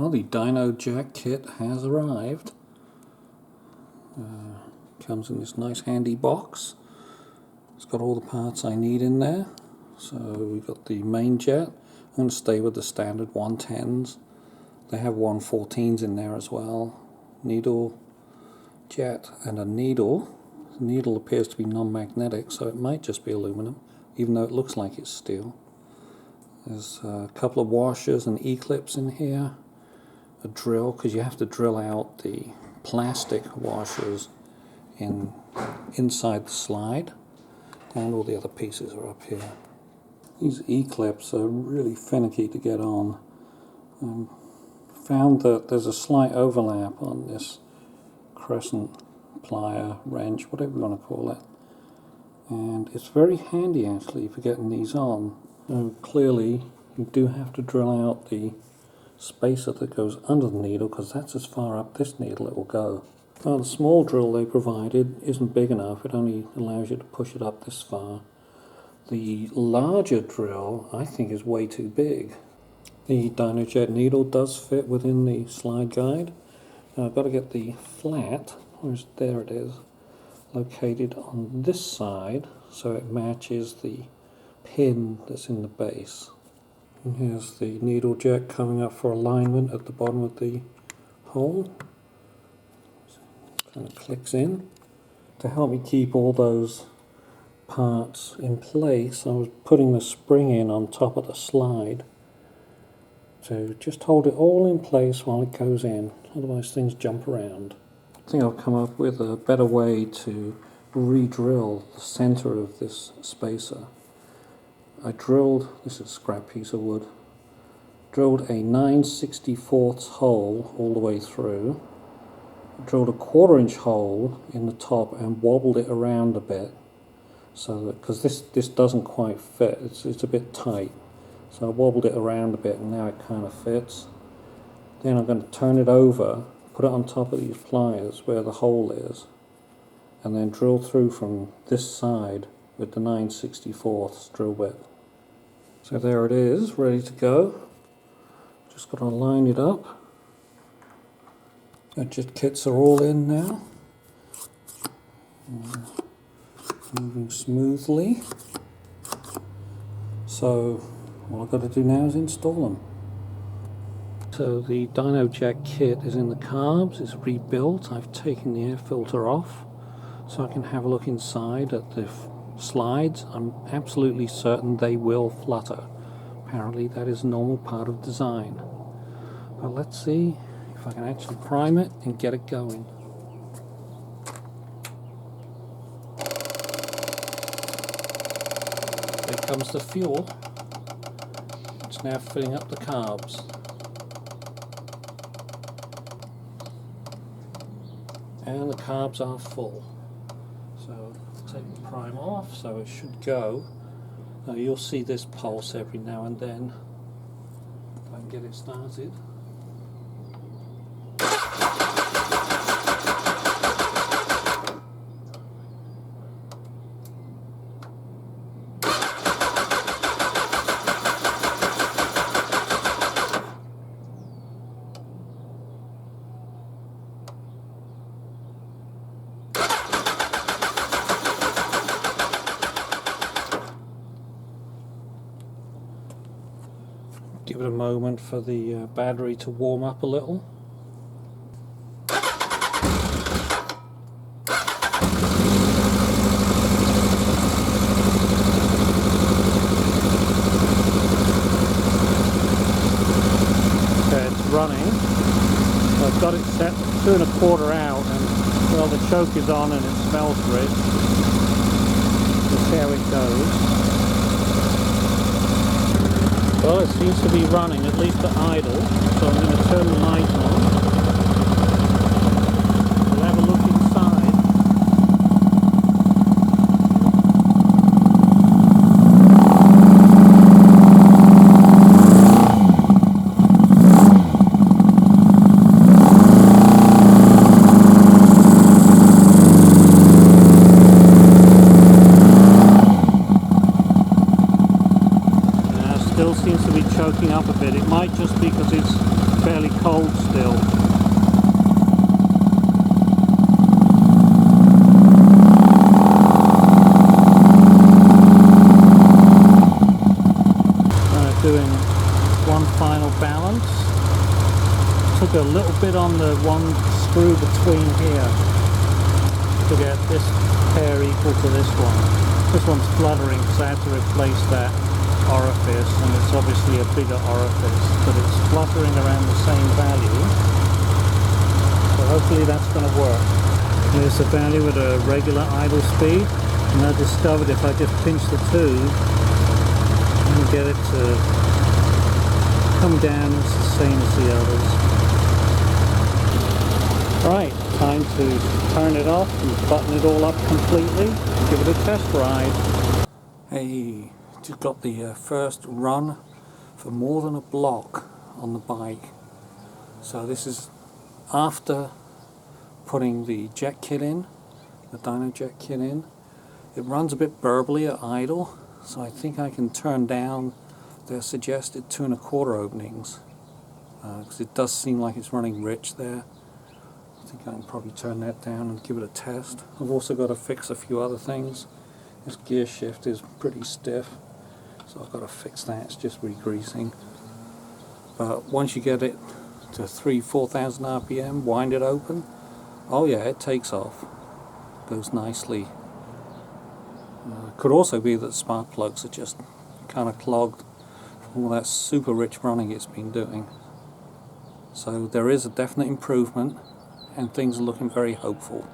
Well, the Dynojet kit has arrived. Comes in this nice handy box. It's got all the parts I need in there. So we've got the main jet. I'm going to stay with the standard 110s. They have 114s in there as well. Needle, jet, and a needle. The needle appears to be non-magnetic, so it might just be aluminum, even though it looks like it's steel. There's a couple of washers and E-clips in here. A drill, because you have to drill out the plastic washers inside the slide, and all the other pieces are up here. These E-clips are really finicky to get on. Found that there's a slight overlap on this crescent plier, wrench, whatever you want to call it, and it's very handy actually for getting these on. Clearly you do have to drill out the spacer that goes under the needle, because that's as far up this needle it will go. Well, the small drill they provided isn't big enough. It only allows you to push it up this far. The larger drill I think is way too big. The Dynojet needle does fit within the slide guide. Now I've got to get the flat, there it is, located on this side so it matches the pin that's in the base. And here's the needle jet coming up for alignment at the bottom of the hole. Kind of clicks in. To help me keep all those parts in place, I was putting the spring in on top of the slide to just hold it all in place while it goes in, otherwise things jump around. I think I've come up with a better way to re-drill the center of this spacer. I drilled, this is a scrap piece of wood, drilled a 9/64 hole all the way through, drilled a 1/4 inch hole in the top and wobbled it around a bit, so that, because this doesn't quite fit, it's a bit tight, so I wobbled it around a bit and now it kind of fits. Then I'm going to turn it over, put it on top of these pliers where the hole is, and then drill through from this side with the 9/64 drill bit. So there it is, ready to go. Just got to line it up. Jet kits are all in now. Moving smoothly. So all I've got to do now is install them. So the Dynojet kit is in the carbs, it's rebuilt. I've taken the air filter off so I can have a look inside at the slides. I'm absolutely certain they will flutter. Apparently that is a normal part of design. But let's see if I can actually prime it and get it going. Here comes the fuel. It's now filling up the carbs. And the carbs are full. So take the prime off, so it should go. Now you'll see this pulse every now and then. If I can get it started. Give it a moment for the battery to warm up a little. Okay, it's running. I've got it set 2 1/4 out, and well, the choke is on and it smells rich. Let's see how it goes. Well, it seems to be running, at least at idle, so I'm going to turn the light on. We'll have a look inside. Still seems to be choking up a bit. It might just be because it's fairly cold hold still. Doing one final balance. Took a little bit on the one screw between here to get this pair equal to this one. This one's fluttering because I had to replace that orifice, and it's obviously a bigger orifice, but it's fluttering around the same value. So hopefully that's going to work. Here's the value at a regular idle speed, and I discovered if I just pinch the tube and get it to come down, it's the same as the others. Right, time to turn it off and button it all up completely and give it a test ride. Hey, just got the first run for more than a block on the bike. So this is after putting the jet kit in, the Dynojet kit in. It runs a bit burbly at idle, so I think I can turn down the suggested 2 1/4 openings, because it does seem like it's running rich there. I think I can probably turn that down and give it a test. I've also got to fix a few other things. This gear shift is pretty stiff, so I've got to fix that. It's just re-greasing. But once you get it to 3,000–4,000 RPM, wind it open, oh yeah, it takes off. Goes nicely. Could also be that the spark plugs are just kind of clogged from all that super rich running it's been doing. So there is a definite improvement, and things are looking very hopeful.